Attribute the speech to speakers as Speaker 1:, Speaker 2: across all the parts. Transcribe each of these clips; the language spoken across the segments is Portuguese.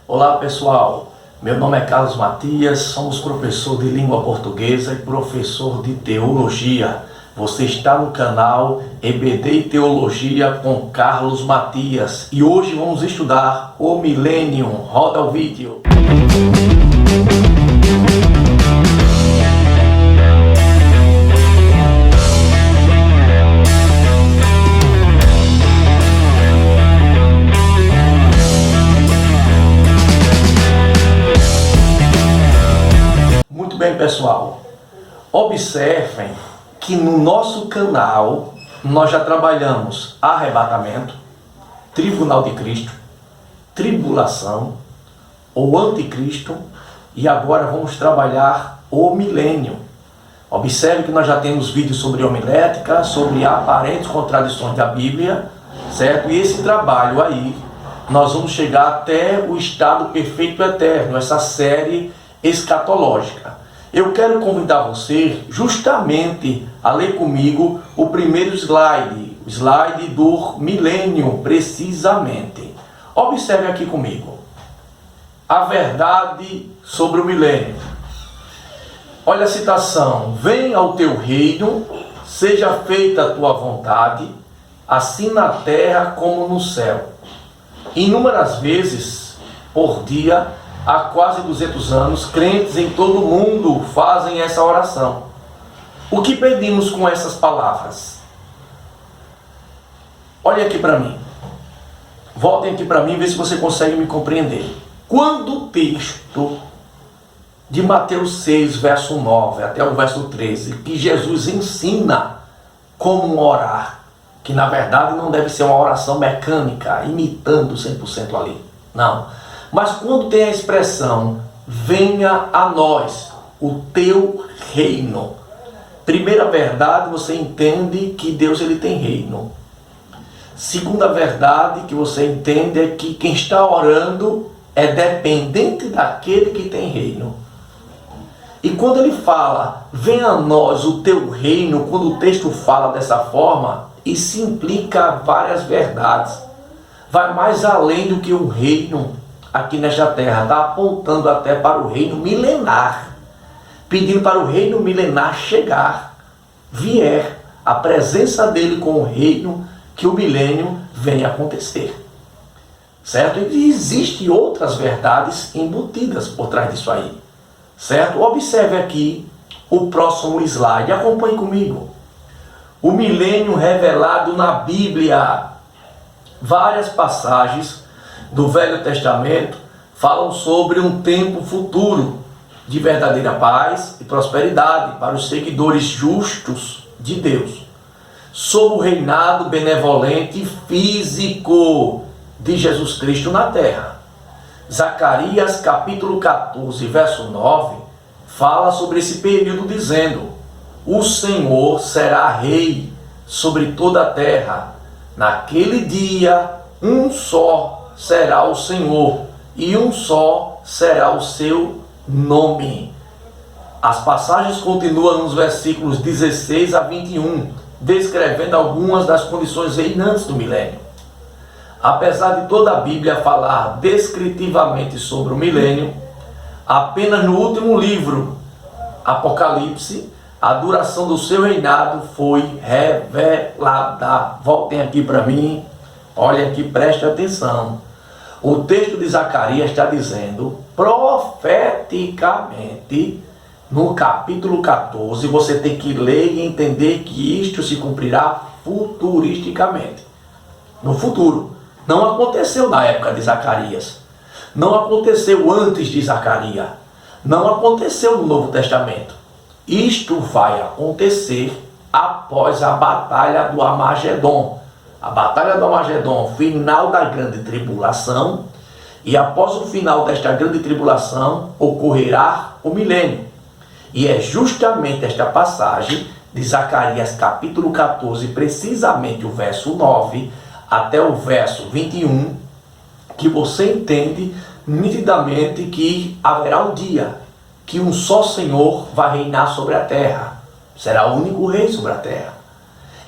Speaker 1: Olá pessoal, meu nome é Carlos Matias, somos professor de língua portuguesa e professor de teologia. Você está no canal EBD Teologia com Carlos Matias e hoje vamos estudar o Millennium. Roda o vídeo. Muito bem, pessoal, observem que no nosso canal nós já trabalhamos arrebatamento, tribunal de Cristo, tribulação, o anticristo e agora vamos trabalhar o milênio. Observe que nós já temos vídeos sobre homilética, sobre aparentes contradições da Bíblia, certo? E esse trabalho aí, nós vamos chegar até o estado perfeito eterno, essa série escatológica. Eu quero convidar você justamente a ler comigo o primeiro slide, o slide do milênio, precisamente. Observe aqui comigo. A verdade sobre o milênio. Olha a citação: venha ao teu reino, seja feita a tua vontade, assim na terra como no céu. Inúmeras vezes por dia, há quase 200 anos, crentes em todo o mundo fazem essa oração. O que pedimos com essas palavras? Olhem aqui para mim. Voltem aqui para mim e vê se você consegue me compreender. Quando o texto de Mateus 6, verso 9 até o verso 13, que Jesus ensina como orar, que na verdade não deve ser uma oração mecânica, imitando 100% ali. Não. Mas quando tem a expressão, venha a nós o teu reino. Primeira verdade, você entende que Deus ele tem reino. Segunda verdade que você entende é que quem está orando é dependente daquele que tem reino. E quando ele fala, venha a nós o teu reino, quando o texto fala dessa forma, isso implica várias verdades. Vai mais além do que um reino aqui nesta terra, está apontando até para o reino milenar, pedindo para o reino milenar chegar, vier a presença dele com o reino, que o milênio venha acontecer, certo? E existem outras verdades embutidas por trás disso aí, certo? Observe aqui o próximo slide, acompanhe comigo. O milênio revelado na Bíblia. Várias passagens do Velho Testamento falam sobre um tempo futuro de verdadeira paz e prosperidade para os seguidores justos de Deus, sob o reinado benevolente e físico de Jesus Cristo na terra. Zacarias capítulo 14, verso 9, fala sobre esse período dizendo: o Senhor será rei sobre toda a terra. Naquele dia, um só será o Senhor, e um só será o seu nome. As passagens continuam nos versículos 16 a 21, descrevendo algumas das condições reinantes do milênio. Apesar de toda a Bíblia falar descritivamente sobre o milênio, apenas no último livro, Apocalipse, a duração do seu reinado foi revelada. Voltem aqui para mim, olhem aqui, prestem atenção. O texto de Zacarias está dizendo, profeticamente, no capítulo 14, você tem que ler e entender que isto se cumprirá futuristicamente. No futuro. Não aconteceu na época de Zacarias. Não aconteceu antes de Zacarias. Não aconteceu no Novo Testamento. Isto vai acontecer após a batalha do Armagedon. A batalha do Armagedon, final da grande tribulação, e após o final desta grande tribulação, ocorrerá o milênio. E é justamente esta passagem de Zacarias capítulo 14, precisamente o verso 9 até o verso 21, que você entende nitidamente que haverá um dia que um só Senhor vai reinar sobre a terra. Será o único rei sobre a terra.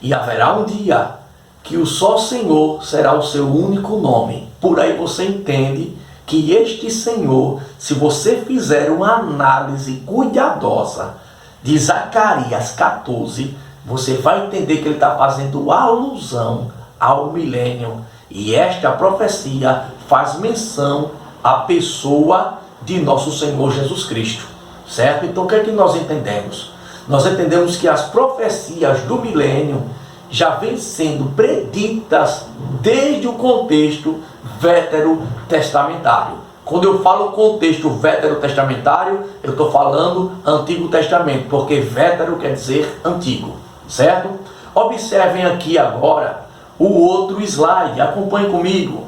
Speaker 1: E haverá um dia que o só Senhor será o seu único nome. Por aí você entende que este Senhor, se você fizer uma análise cuidadosa de Zacarias 14, você vai entender que ele está fazendo alusão ao milênio. E esta profecia faz menção à pessoa de nosso Senhor Jesus Cristo. Certo? Então o que é que nós entendemos? Nós entendemos que as profecias do milênio já vêm sendo preditas desde o contexto veterotestamentário. Quando eu falo contexto veterotestamentário, eu estou falando Antigo Testamento, porque vetero quer dizer antigo, certo? Observem aqui agora o outro slide, acompanhe comigo.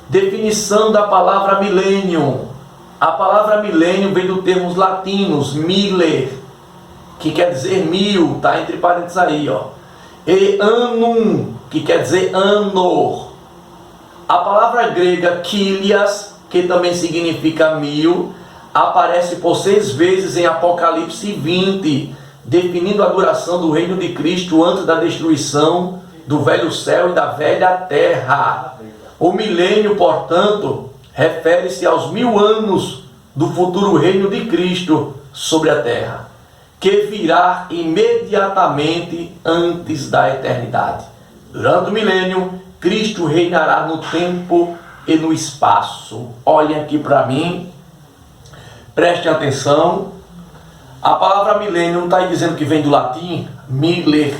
Speaker 1: Definição da palavra milênio. A palavra milênio vem do termos latinos, mille, que quer dizer mil, está entre parênteses aí, ó. E annum, que quer dizer ano. A palavra grega kílias, que também significa mil, aparece por 6 vezes em Apocalipse 20, definindo a duração do reino de Cristo antes da destruição do velho céu e da velha terra. O milênio, portanto, refere-se aos 1000 anos do futuro reino de Cristo sobre a terra, que virá imediatamente antes da eternidade. Durante o milênio, Cristo reinará no tempo e no espaço. Olhem aqui para mim, prestem atenção. A palavra milênio não está dizendo que vem do latim, mille,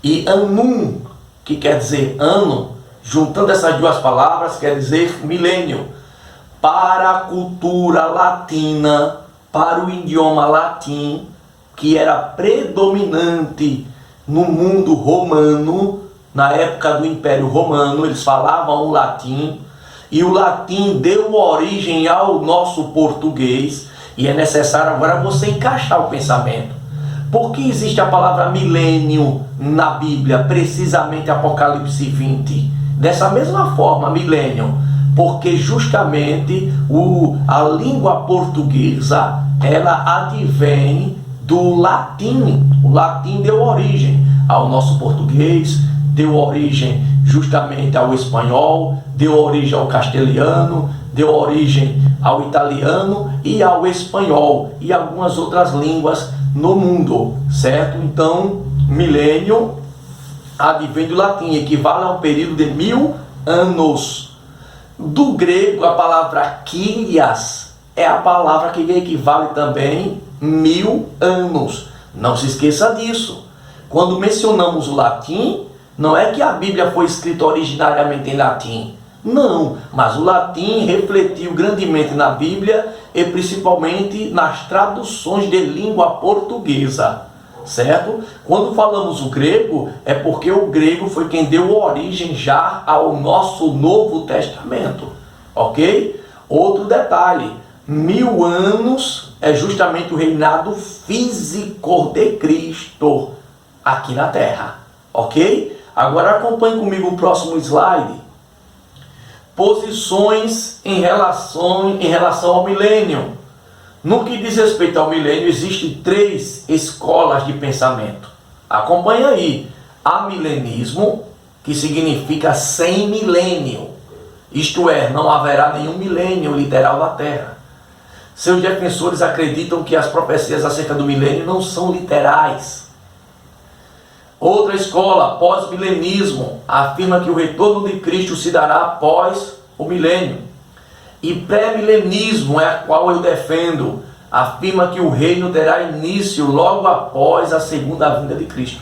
Speaker 1: e annum, que quer dizer ano. Juntando essas duas palavras, quer dizer milênio. Para a cultura latina, para o idioma latim, que era predominante no mundo romano, na época do Império Romano, eles falavam o latim, e o latim deu origem ao nosso português, e é necessário agora você encaixar o pensamento. Por que existe a palavra milênio na Bíblia, precisamente Apocalipse 20? Dessa mesma forma, milênio, porque justamente a língua portuguesa, ela advém do latim. O latim deu origem ao nosso português, deu origem justamente ao espanhol, deu origem ao castelhano, deu origem ao italiano e ao espanhol e algumas outras línguas no mundo, certo? Então, milênio advém do latim, equivale a um período de 1000 anos. Do grego, a palavra kílias é a palavra que equivale também 1000 anos. Não se esqueça disso. Quando mencionamos o latim, não é que a Bíblia foi escrita originariamente em latim. Não, mas o latim refletiu grandemente na Bíblia e principalmente nas traduções de língua portuguesa, certo? Quando falamos o grego, é porque o grego foi quem deu origem já ao nosso Novo Testamento, ok? Outro detalhe, 1000 anos é justamente o reinado físico de Cristo aqui na Terra, ok? Agora acompanhe comigo o próximo slide. Posições em relação ao milênio. No que diz respeito ao milênio, existem 3 escolas de pensamento. Acompanhe aí. Amilenismo, que significa sem milênio. Isto é, não haverá nenhum milênio literal na Terra. Seus defensores acreditam que as profecias acerca do milênio não são literais. Outra escola, pós-milenismo, afirma que o retorno de Cristo se dará após o milênio. E pré-milenismo, é a qual eu defendo, afirma que o reino terá início logo após a segunda vinda de Cristo.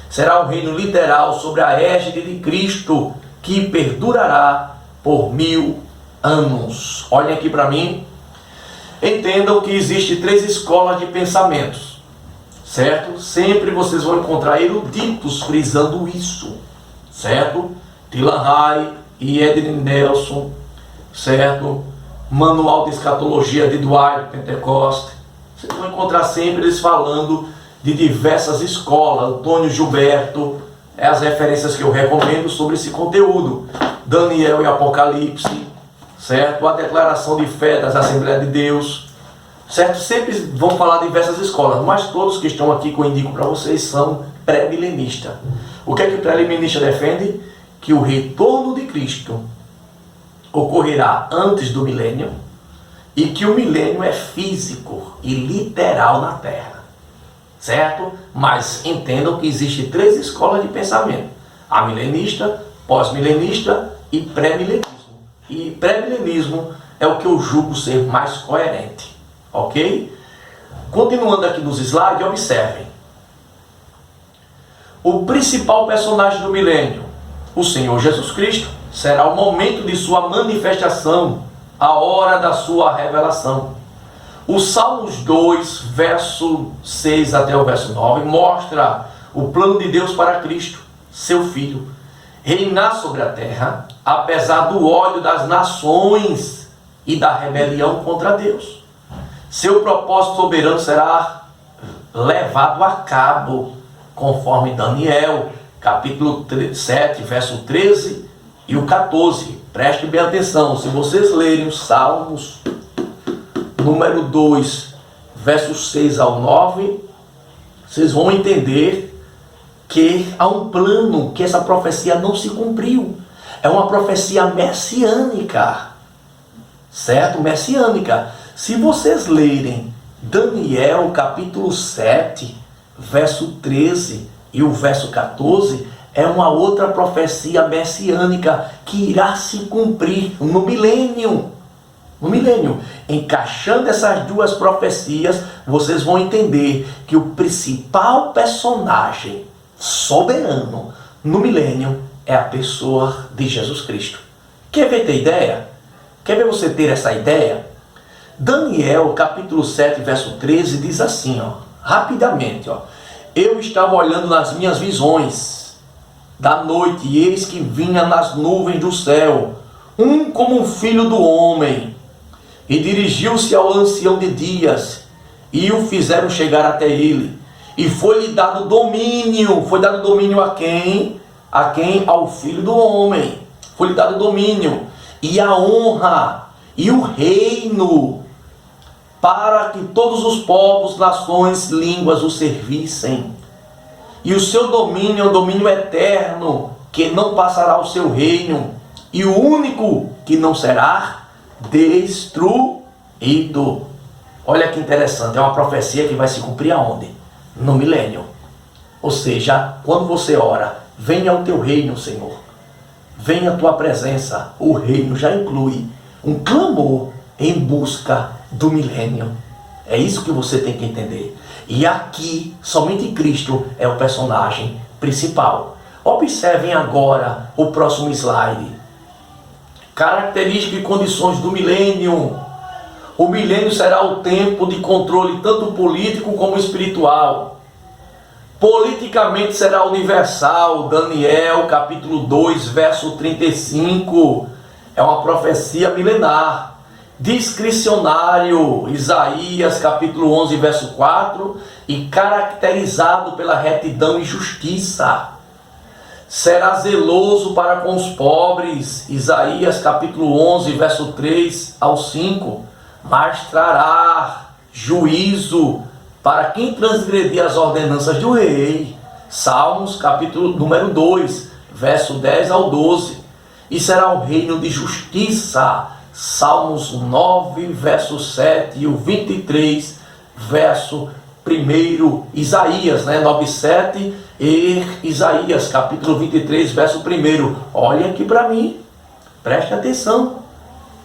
Speaker 1: Será um reino literal sobre a égide de Cristo, que perdurará por 1000 anos. Olhem aqui para mim. Entendam que existem 3 escolas de pensamentos. Certo? Sempre vocês vão encontrar eruditos frisando isso, certo? Tyler Ray e Edwin Nelson, certo? Manual de Escatologia de Dwight Pentecoste. Vocês vão encontrar sempre eles falando de diversas escolas. Antônio Gilberto é as referências que eu recomendo sobre esse conteúdo. Daniel e Apocalipse, certo? A declaração de fé das Assembleias de Deus, certo? Sempre vão falar de diversas escolas, mas todos que estão aqui que eu indico para vocês são pré-milenistas. O que é que o pré-milenista defende? Que o retorno de Cristo ocorrerá antes do milênio e que o milênio é físico e literal na Terra, certo? Mas entendam que existem 3 escolas de pensamento: a milenista, pós-milenista e pré-milenismo. E pré-milenismo é o que eu julgo ser mais coerente, ok? Continuando aqui nos slides, observem. O principal personagem do milênio, o Senhor Jesus Cristo, será o momento de sua manifestação, a hora da sua revelação. O Salmos 2, verso 6 até o verso 9, mostra o plano de Deus para Cristo, seu Filho, reinar sobre a terra, apesar do ódio das nações e da rebelião contra Deus. Seu propósito soberano será levado a cabo, conforme Daniel, capítulo 7, verso 13 e o 14. Prestem bem atenção, se vocês lerem os Salmos, número 2, versos 6 ao 9, vocês vão entender que há um plano, que essa profecia não se cumpriu. É uma profecia messiânica, certo? Messiânica. Se vocês lerem Daniel, capítulo 7, verso 13 e o verso 14, é uma outra profecia messiânica que irá se cumprir no milênio. No milênio. Encaixando essas 2 profecias, vocês vão entender que o principal personagem soberano no milênio é a pessoa de Jesus Cristo. Quer ver ter ideia? Quer ver você ter essa ideia? Daniel, capítulo 7, verso 13, diz assim, rapidamente, eu estava olhando nas minhas visões da noite, e eis que vinha nas nuvens do céu, um como um filho do homem, e dirigiu-se ao ancião de dias, e o fizeram chegar até ele. E foi-lhe dado domínio. Foi dado domínio a quem? A quem? Ao Filho do Homem. Foi-lhe dado domínio e a honra e o reino, para que todos os povos, nações, línguas o servissem. E o seu domínio é um domínio eterno, que não passará o seu reino, e o único que não será destruído. Olha que interessante, é uma profecia que vai se cumprir aonde? No milênio. Ou seja, quando você ora, venha o teu reino, Senhor, venha a tua presença, o reino já inclui um clamor em busca do milênio. É isso que você tem que entender. E aqui, somente Cristo é o personagem principal. Observem agora o próximo slide. Características e condições do milênio. O milênio será o tempo de controle tanto político como espiritual. Politicamente será universal. Daniel, capítulo 2, verso 35. É uma profecia milenar. Discricionário. Isaías, capítulo 11, verso 4. E caracterizado pela retidão e justiça. Será zeloso para com os pobres. Isaías, capítulo 11, verso 3 ao 5. Mas trará juízo para quem transgredir as ordenanças do rei. Salmos, capítulo número 2, verso 10 ao 12. E será um reino de justiça. Salmos 9, verso 7 e o 23, verso 1. Isaías, 9, 7 e Isaías, capítulo 23, verso 1. Olhem aqui para mim, preste atenção.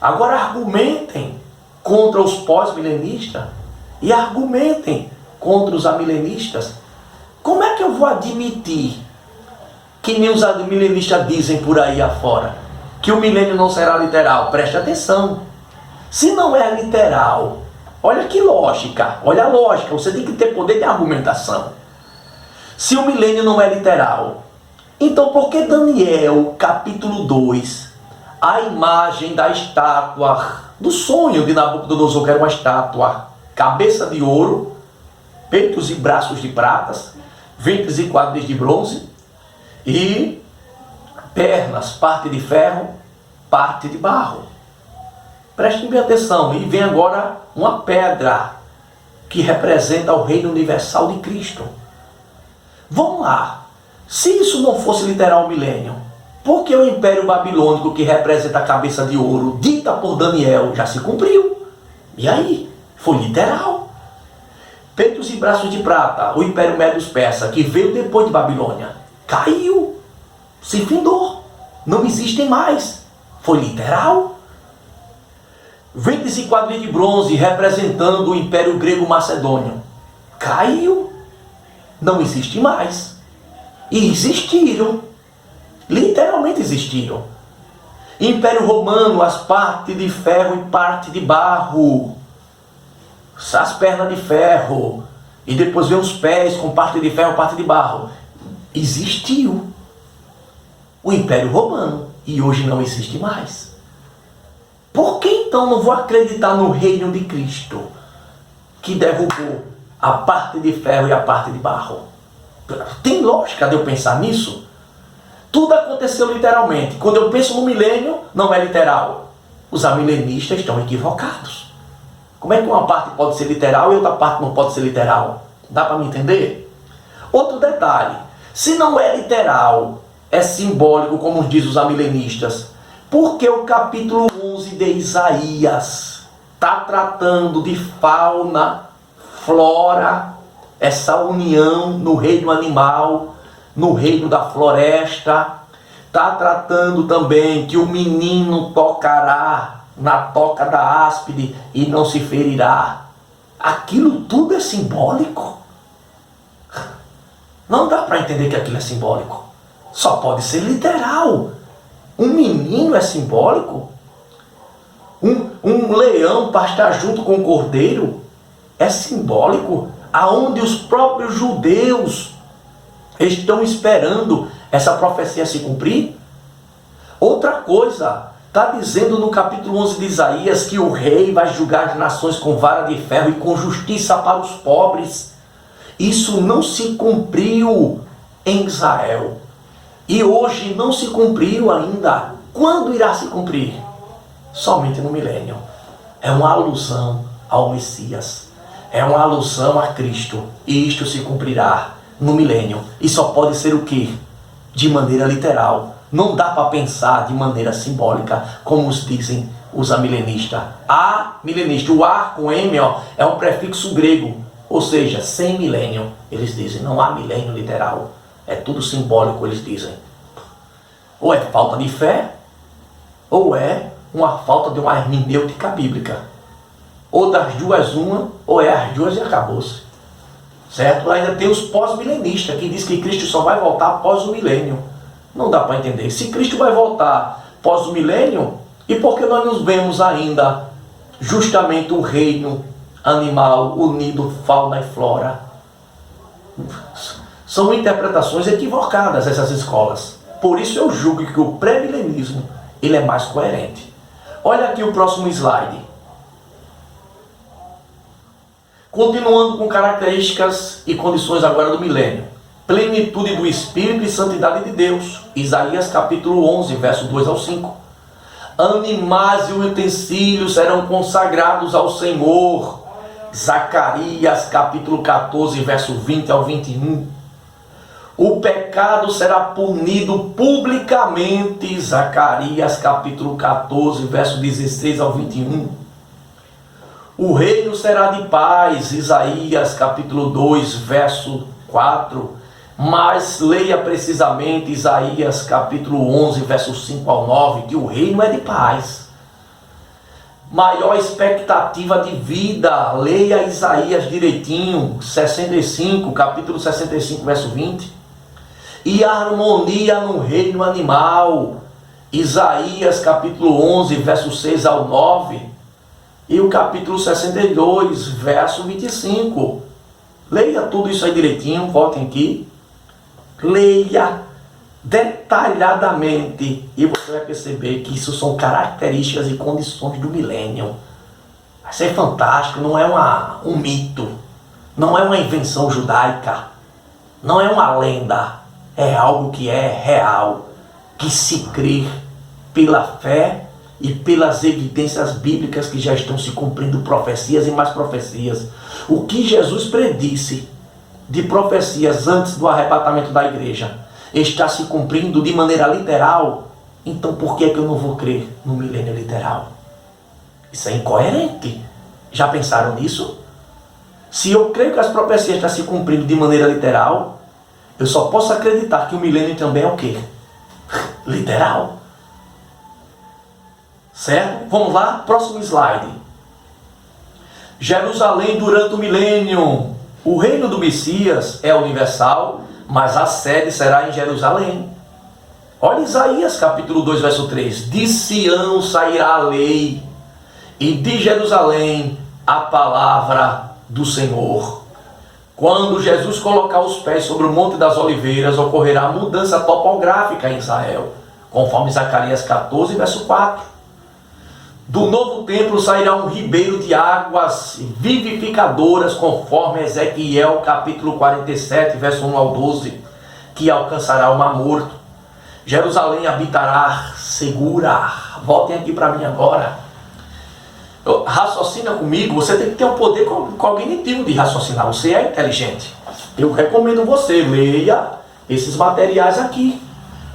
Speaker 1: Agora argumentem contra os pós-milenistas e argumentem contra os amilenistas. Como é que eu vou admitir, que nem os amilenistas dizem por aí afora, que o milênio não será literal? Preste atenção. Se não é literal, olha que lógica, olha a lógica, você tem que ter poder de argumentação. Se o milênio não é literal, então por que Daniel, capítulo 2, a imagem da estátua, do sonho de Nabucodonosor, que era uma estátua, cabeça de ouro, peitos e braços de pratas, ventres e quadris de bronze, e pernas, parte de ferro, parte de barro. Prestem bem atenção, e vem agora uma pedra, que representa o reino universal de Cristo. Vamos lá, se isso não fosse literal o milênio, Porque o Império Babilônico, que representa a cabeça de ouro, dita por Daniel, já se cumpriu. E aí? Foi literal. Peitos e braços de prata, o Império Medo-Persa, que veio depois de Babilônia, caiu, se findou, não existem mais. Foi literal. Ventres e quadris de bronze, representando o Império Grego-Macedônio, caiu, não existe mais. E existiram, literalmente existiram. Império Romano, as partes de ferro e parte de barro, as pernas de ferro, e depois vem os pés com parte de ferro e parte de barro. Existiu o Império Romano e hoje não existe mais. Por que então não vou acreditar no reino de Cristo, que derrubou a parte de ferro e a parte de barro? Tem lógica de eu pensar nisso? Tudo aconteceu literalmente. Quando eu penso no milênio, não é literal. Os amilenistas estão equivocados. Como é que uma parte pode ser literal e outra parte não pode ser literal? Dá para me entender? Outro detalhe. Se não é literal, é simbólico, como diz os amilenistas, porque o capítulo 11 de Isaías está tratando de fauna, flora, essa união no reino animal, no reino da floresta. Está tratando também que o menino tocará na toca da áspide e não se ferirá. Aquilo tudo é simbólico. Não dá para entender que aquilo é simbólico. Só pode ser literal. Um menino é simbólico. Um leão pastar junto com o cordeiro é simbólico. Aonde os próprios judeus estão esperando essa profecia se cumprir. Outra coisa, está dizendo no capítulo 11 de Isaías que o rei vai julgar as nações com vara de ferro e com justiça para os pobres. Isso não se cumpriu em Israel. E hoje não se cumpriu ainda. Quando irá se cumprir? Somente no milênio. É uma alusão ao Messias. É uma alusão a Cristo. E isto se cumprirá no milênio. E só pode ser o quê? De maneira literal. Não dá para pensar de maneira simbólica, como os dizem os amilenistas. A milenista, o A com M, é um prefixo grego. Ou seja, sem milênio. Eles dizem, não há milênio literal. É tudo simbólico, eles dizem. Ou é falta de fé, ou é uma falta de uma hermenêutica bíblica. Ou das duas uma, ou é as duas e acabou-se. Certo? Ainda tem os pós-milenistas, que diz que Cristo só vai voltar após o milênio. Não dá para entender. Se Cristo vai voltar após o milênio, e por que nós não vemos ainda justamente o reino animal unido, fauna e flora? São interpretações equivocadas essas escolas. Por isso eu julgo que o pré-milenismo ele é mais coerente. Olha aqui o próximo slide. Continuando com características e condições agora do milênio. Plenitude do Espírito e santidade de Deus. Isaías capítulo 11, verso 2 ao 5. Animais e utensílios serão consagrados ao Senhor. Zacarias capítulo 14, verso 20 ao 21. O pecado será punido publicamente. Zacarias capítulo 14, verso 16 ao 21. O reino será de paz. Isaías capítulo 2, verso 4. Mas leia precisamente Isaías capítulo 11, verso 5 ao 9, que o reino é de paz. Maior expectativa de vida, leia Isaías direitinho, 65, capítulo 65, verso 20. E harmonia no reino animal, Isaías capítulo 11, verso 6 ao 9. E o capítulo 62, verso 25. Leia tudo isso aí direitinho, voltem aqui. Leia detalhadamente e você vai perceber que isso são características e condições do milênio. Vai ser fantástico, não é um mito, não é uma invenção judaica, não é uma lenda, é algo que é real, que se crê pela fé e pelas evidências bíblicas que já estão se cumprindo, profecias e mais profecias. O que Jesus predisse de profecias antes do arrebatamento da igreja, está se cumprindo de maneira literal, então por que é que eu não vou crer no milênio literal? Isso é incoerente. Já pensaram nisso? Se eu creio que as profecias estão se cumprindo de maneira literal, eu só posso acreditar que o milênio também é o quê? Literal. Certo? Vamos lá, próximo slide. Jerusalém durante o milênio. O reino do Messias é universal, mas a sede será em Jerusalém. Olha Isaías capítulo 2, verso 3. De Sião sairá a lei, e de Jerusalém a palavra do Senhor. Quando Jesus colocar os pés sobre o Monte das Oliveiras, ocorrerá mudança topográfica em Israel, conforme Zacarias 14, verso 4. Do novo templo sairá um ribeiro de águas vivificadoras, conforme Ezequiel capítulo 47, verso 1 ao 12, que alcançará o Mar Morto. Jerusalém habitará segura. Voltem aqui para mim agora. Raciocina comigo. Você tem que ter um poder cognitivo de raciocinar. Você é inteligente. Eu recomendo você, leia esses materiais aqui.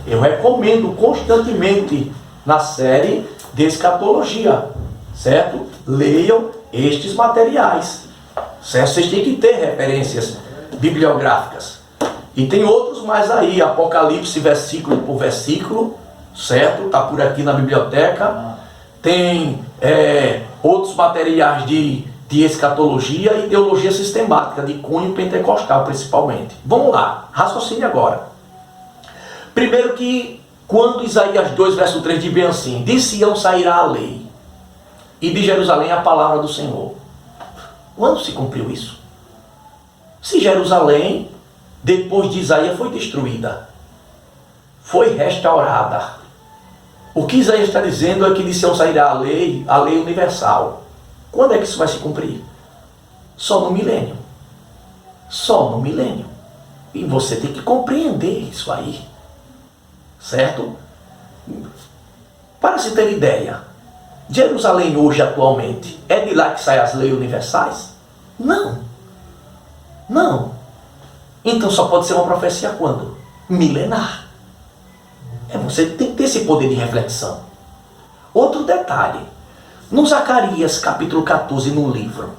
Speaker 1: Eu recomendo constantemente na série de escatologia, certo? Leiam estes materiais, certo? Vocês têm que ter referências bibliográficas. E tem outros mais aí, Apocalipse versículo por versículo, certo? Está por aqui na biblioteca. Tem outros materiais de escatologia e teologia sistemática, de cunho pentecostal principalmente. Vamos lá, raciocine agora. Primeiro que quando Isaías 2, verso 3 diz bem assim: de Sião sairá a lei, e de Jerusalém a palavra do Senhor. Quando se cumpriu isso? Se Jerusalém, depois de Isaías, foi destruída, foi restaurada. O que Isaías está dizendo é que de Sião sairá a lei universal. Quando é que isso vai se cumprir? Só no milênio. Só no milênio. E você tem que compreender isso aí. Certo? Para se ter ideia, Jerusalém hoje atualmente, é de lá que saem as leis universais? Não. Não. Então só pode ser uma profecia quando? Milenar. Você tem que ter esse poder de reflexão. Outro detalhe. No Zacarias capítulo 14 no livro,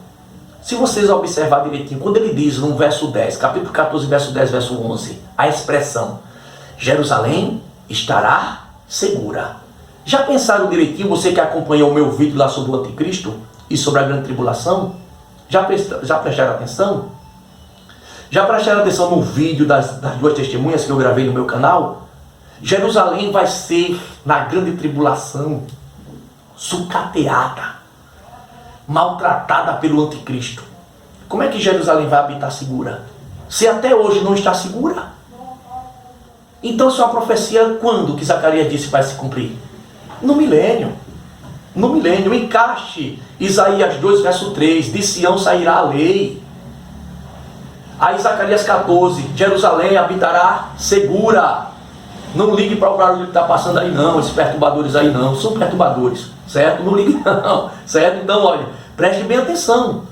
Speaker 1: se vocês observar direitinho, quando ele diz no verso 10, capítulo 14, verso 10, verso 11, a expressão Jerusalém estará segura. Já pensaram direitinho, você que acompanhou o meu vídeo lá sobre o anticristo e sobre a grande tribulação? Já prestaram atenção? Já prestaram atenção no vídeo das duas testemunhas que eu gravei no meu canal? Jerusalém vai ser, na grande tribulação, sucateada, maltratada pelo anticristo. Como é que Jerusalém vai habitar segura? Se até hoje não está segura? Então isso é uma profecia quando que Zacarias disse vai se cumprir? No milênio. No milênio. Encaixe Isaías 2, verso 3. De Sião sairá a lei. Aí Zacarias 14. Jerusalém habitará segura. Não ligue para o barulho que está passando aí não. Esses perturbadores aí não. São perturbadores. Certo? Não ligue não. Certo? Então olha, preste bem atenção.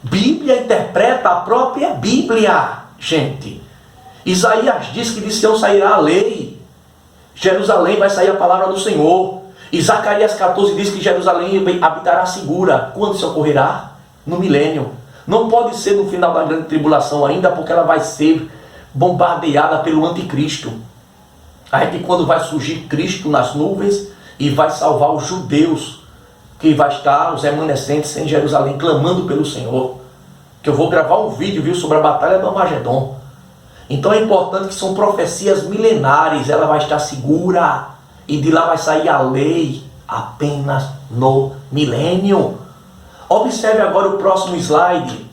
Speaker 1: Bíblia interpreta a própria Bíblia. Gente. Isaías diz que de Sião sairá a lei. Jerusalém vai sair a palavra do Senhor. E Zacarias 14 diz que Jerusalém habitará segura. Quando isso ocorrerá? No milênio. Não pode ser no final da grande tribulação ainda, porque ela vai ser bombardeada pelo anticristo. Aí que quando vai surgir Cristo nas nuvens e vai salvar os judeus, que vai estar os remanescentes em Jerusalém clamando pelo Senhor. Que eu vou gravar um vídeo, viu, sobre a batalha do Armagedon. Então é importante que são profecias milenares, ela vai estar segura e de lá vai sair a lei apenas no milênio. Observe agora o próximo slide.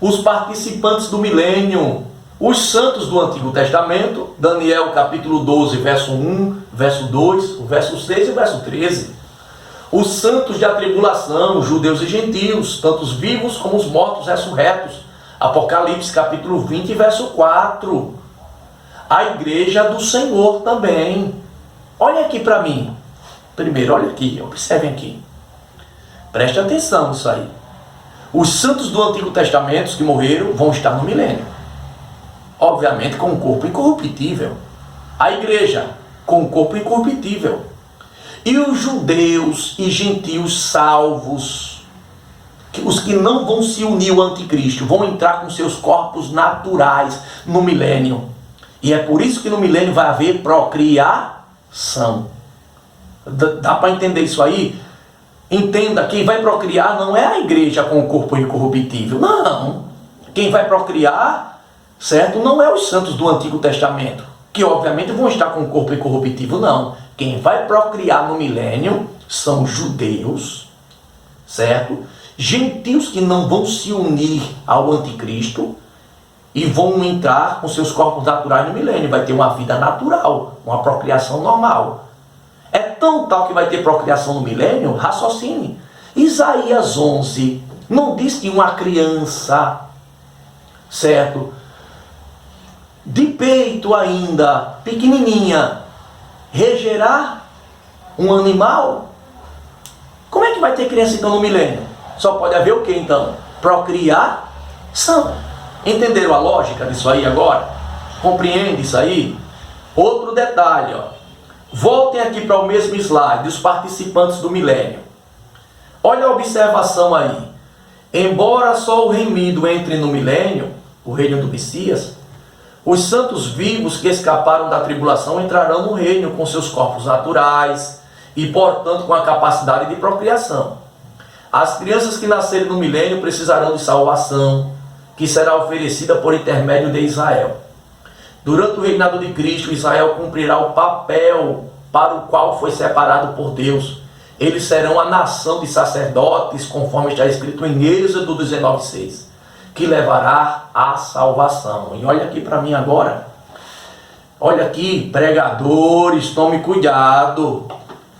Speaker 1: Os participantes do milênio, os santos do Antigo Testamento, Daniel capítulo 12, verso 1, verso 2, o verso 6 e o verso 13. Os santos da tribulação, judeus e gentios, tanto os vivos como os mortos ressurretos. Apocalipse capítulo 20, verso 4. A igreja do Senhor também. Olha aqui para mim. Primeiro, olha aqui, observem aqui. Preste atenção nisso aí. Os santos do Antigo Testamento que morreram vão estar no milênio. obviamente com um corpo incorruptível. A igreja com um corpo incorruptível. E os judeus e gentios salvos, os que não vão se unir ao anticristo, vão entrar com seus corpos naturais no milênio. E é por isso que no milênio vai haver procriação. Dá para entender isso aí? Entenda, quem vai procriar não é a igreja com o corpo incorruptível. Não. Quem vai procriar, certo? Não é os santos do Antigo Testamento, que obviamente vão estar com o corpo incorruptível, não. Quem vai procriar no milênio são judeus, certo? Gentios que não vão se unir ao anticristo e vão entrar com seus corpos naturais no milênio. Vai ter uma vida natural, uma procriação normal. É tão tal que vai ter procriação no milênio, raciocine. Isaías 11 não diz que uma criança, certo, de peito ainda, pequenininha, regerá um animal? Como é que vai ter criança então no milênio? Só pode haver o que então? Procriação. Entenderam a lógica disso aí agora? Compreende isso aí? Outro detalhe, ó. Voltem aqui para o mesmo slide, os participantes do milênio. Olha a observação aí. Embora só o remido entre no milênio, o reino do Messias, os santos vivos que escaparam da tribulação entrarão no reino com seus corpos naturais e, portanto, com a capacidade de procriação. As crianças que nascerem no milênio precisarão de salvação, que será oferecida por intermédio de Israel. Durante o reinado de Cristo, Israel cumprirá o papel para o qual foi separado por Deus. Eles serão a nação de sacerdotes, conforme está escrito em Êxodo 19:6, que levará à salvação. E olha aqui para mim agora. Olha aqui, pregadores, tome cuidado.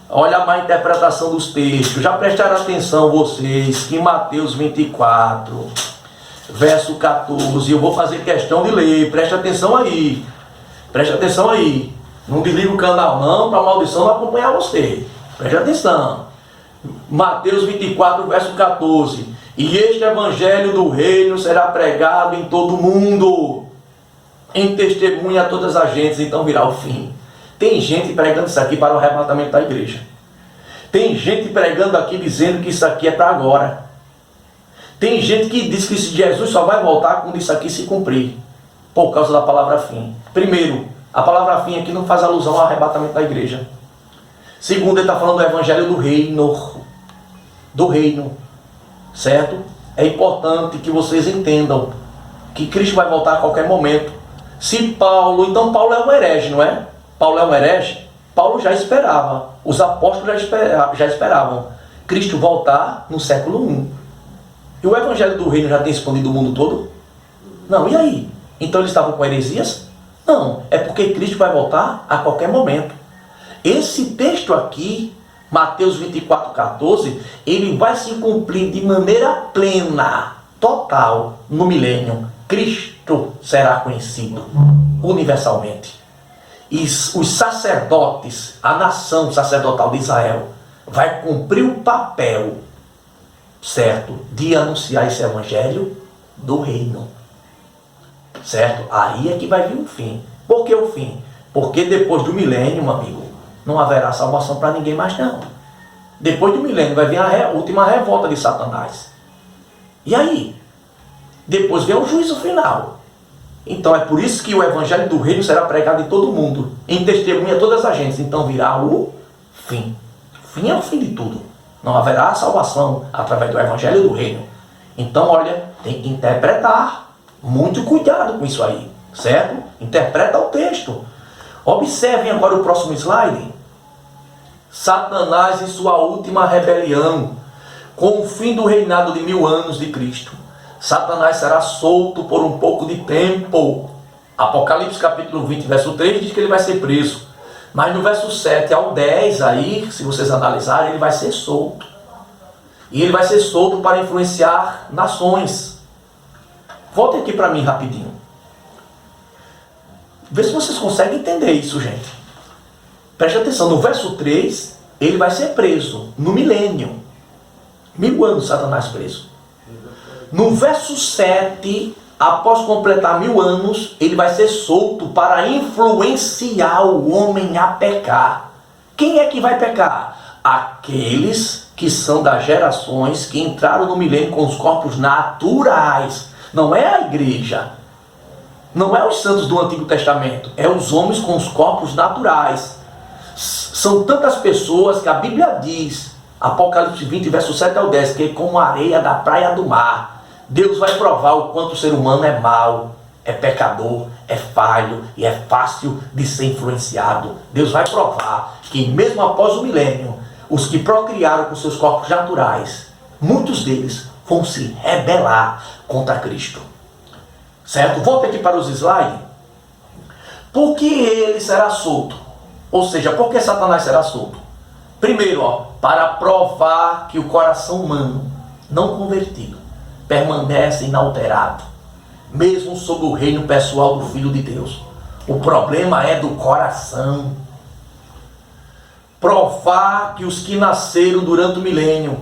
Speaker 1: Olha a má interpretação dos textos. Já prestaram atenção vocês que em Mateus 24, verso 14, eu vou fazer questão de ler. Preste atenção aí. Preste atenção aí. Não desliga o canal não, para a maldição não acompanhar você. Preste atenção. Mateus 24, verso 14. E este evangelho do reino será pregado em todo o mundo, em testemunha a todas as gentes, então virá o fim. Tem gente pregando isso aqui para o arrebatamento da igreja. Tem gente pregando aqui dizendo que isso aqui é para agora. Tem gente que diz que Jesus só vai voltar quando isso aqui se cumprir, por causa da palavra fim. Primeiro, a palavra fim aqui não faz alusão ao arrebatamento da igreja. Segundo, ele está falando do evangelho do reino. Do reino. Certo? É importante que vocês entendam que Cristo vai voltar a qualquer momento. Se Paulo, então Paulo é um herege, não é? Paulo é um herege? Paulo já esperava. Os apóstolos já esperavam Cristo voltar no século I. E o evangelho do reino já tem expandido o mundo todo? Não, e aí? Então eles estavam com heresias? Não, é porque Cristo vai voltar a qualquer momento. Esse texto aqui, Mateus 24, 14, ele vai se cumprir de maneira plena, total, no milênio. Cristo será conhecido universalmente. E os sacerdotes, a nação sacerdotal de Israel, vai cumprir o papel, certo, de anunciar esse evangelho do reino. Certo? Aí é que vai vir o fim. Por que o fim? Porque depois do milênio, meu amigo, não haverá salvação para ninguém mais não. Depois do milênio vai vir a última revolta de Satanás. E aí? Depois vem o juízo final. Então é por isso que o evangelho do reino será pregado em todo mundo, em testemunha a todas as gentes. Então virá o fim. O fim é o fim de tudo. Não haverá salvação através do evangelho do reino. Então, olha, tem que interpretar. Muito cuidado com isso aí, certo? Interpreta o texto. Observem agora o próximo slide. Satanás em sua última rebelião, com o fim do reinado de 1000 anos de Cristo. Satanás será solto por um pouco de tempo. Apocalipse capítulo 20, verso 3 diz que ele vai ser preso. Mas no verso 7 ao 10 aí, se vocês analisarem, ele vai ser solto. E ele vai ser solto para influenciar nações. Voltem aqui para mim rapidinho. Vê se vocês conseguem entender isso, gente. Preste atenção, no verso 3, ele vai ser preso no milênio. 1000 anos Satanás preso. No verso 7, após completar 1000 anos, ele vai ser solto para influenciar o homem a pecar. Quem é que vai pecar? Aqueles que são das gerações que entraram no milênio com os corpos naturais. Não é a igreja. Não é os santos do Antigo Testamento. É os homens com os corpos naturais. São tantas pessoas que a Bíblia diz, Apocalipse 20, verso 7 ao 10, que é como a areia da praia do mar. Deus vai provar o quanto o ser humano é mau, é pecador, é falho e é fácil de ser influenciado. Deus vai provar que mesmo após o milênio, os que procriaram com seus corpos naturais, muitos deles vão se rebelar contra Cristo. Certo? Volta aqui para os slides. Por que ele será solto? Ou seja, por que Satanás será solto? Primeiro, para provar que o coração humano não convertido permanece inalterado, mesmo sob o reino pessoal do Filho de Deus. O problema é do coração. Provar que os que nasceram durante o milênio,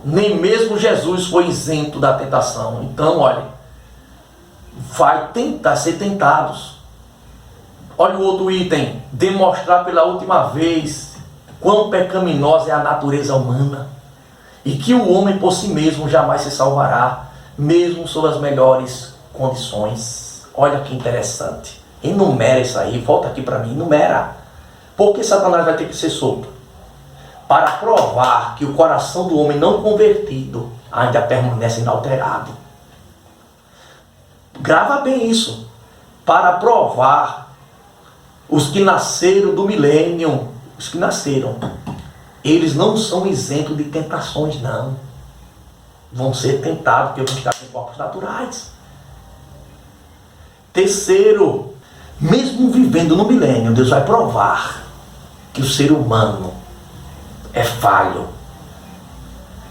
Speaker 1: nem mesmo Jesus foi isento da tentação. Então, olha, vai tentar ser tentados. Olha o outro item, demonstrar pela última vez quão pecaminosa é a natureza humana e que o homem por si mesmo jamais se salvará, mesmo sob as melhores condições. Olha que interessante. Enumera isso aí, volta aqui para mim, enumera. Por que Satanás vai ter que ser solto? Para provar que o coração do homem não convertido ainda permanece inalterado. Grava bem isso. Para provar os que nasceram do milênio, os que nasceram, eles não são isentos de tentações, não. Vão ser tentados porque vão estar com corpos naturais. Terceiro, mesmo vivendo no milênio, Deus vai provar que o ser humano é falho.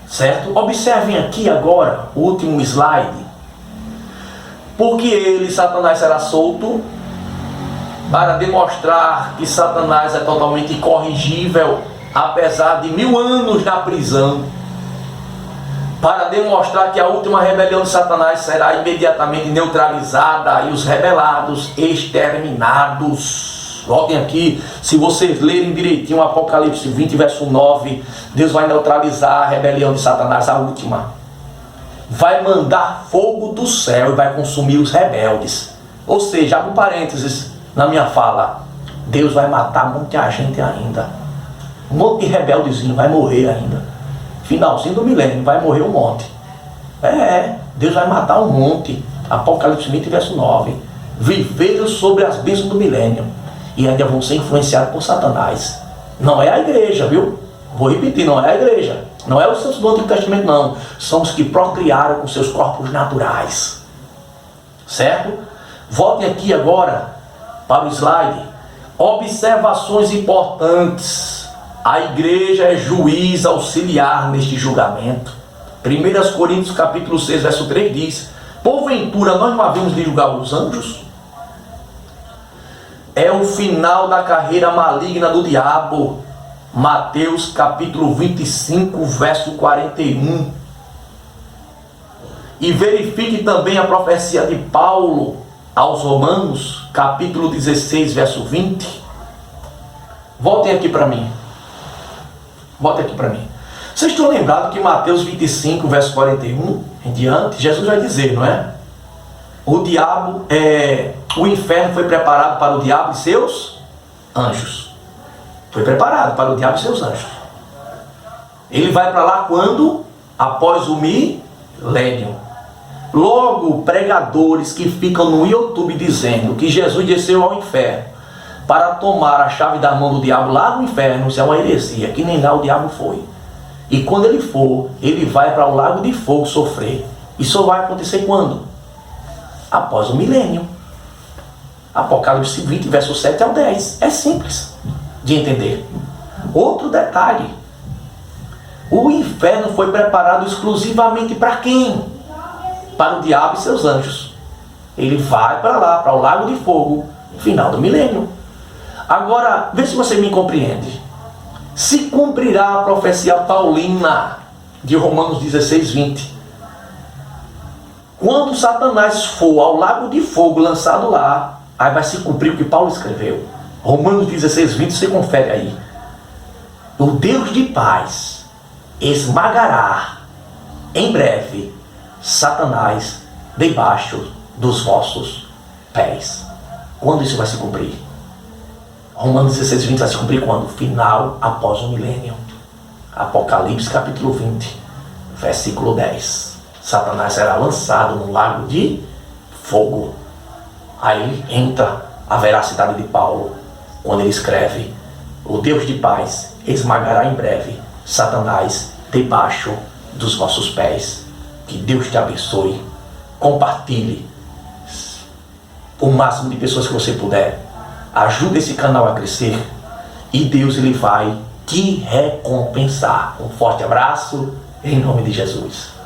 Speaker 1: Certo? Observem aqui agora o último slide. Porque ele, Satanás, será solto para demonstrar que Satanás é totalmente incorrigível, apesar de 1000 anos na prisão. Para demonstrar que a última rebelião de Satanás será imediatamente neutralizada e os rebelados exterminados. Voltem aqui, se vocês lerem direitinho Apocalipse 20, verso 9, Deus vai neutralizar a rebelião de Satanás, a última. Vai mandar fogo do céu e vai consumir os rebeldes. Ou seja, abre um parênteses na minha fala, Deus vai matar muita gente ainda. Um monte de rebeldezinho vai morrer ainda. Finalzinho do milênio, vai morrer um monte. Deus vai matar um monte. Apocalipse 20, verso 9. Viveram sobre as bênçãos do milênio e ainda vão ser influenciados por Satanás. Não é a igreja, viu? Vou repetir, não é a igreja. Não é os santos do Antigo Testamento, não. São os que procriaram com seus corpos naturais. Certo? Voltem aqui agora para o slide. Observações importantes. A igreja é juiz auxiliar neste julgamento. 1 Coríntios capítulo 6, verso 3 diz: porventura nós não havemos de julgar os anjos? É o final da carreira maligna do diabo. Mateus capítulo 25, verso 41. E verifique também a profecia de Paulo aos Romanos, capítulo 16, verso 20. Voltem aqui para mim. Voltem aqui para mim. Vocês estão lembrados que Mateus 25, verso 41 em diante, Jesus vai dizer, não é? O inferno foi preparado para o diabo e seus anjos. Foi preparado para o diabo e seus anjos. Ele vai para lá quando? Após o milênio. Logo, pregadores que ficam no YouTube dizendo que Jesus desceu ao inferno para tomar a chave da mão do diabo lá no inferno, isso é uma heresia, que nem lá o diabo foi. E quando ele for, ele vai para o lago de fogo sofrer. Isso vai acontecer quando? Após o milênio. Apocalipse 20, verso 7 ao 10. É simples de entender. Outro detalhe. O inferno foi preparado exclusivamente para quem? Para o diabo e seus anjos. Ele vai para lá, para o lago de fogo, no final do milênio. Agora, vê se você me compreende. Se cumprirá a profecia paulina de Romanos 16, 20. Quando Satanás for ao lago de fogo lançado lá, aí vai se cumprir o que Paulo escreveu. Romanos 16, 20, você confere aí. O Deus de paz esmagará em breve Satanás debaixo dos vossos pés. Quando isso vai se cumprir? Romanos 16, 20 vai se cumprir quando? Final após o milênio. Apocalipse capítulo 20, versículo 10. Satanás será lançado no lago de fogo. Aí entra a veracidade de Paulo, quando ele escreve: o Deus de paz esmagará em breve Satanás debaixo dos vossos pés. Que Deus te abençoe. Compartilhe o máximo de pessoas que você puder. Ajude esse canal a crescer e Deus ele vai te recompensar. Um forte abraço em nome de Jesus.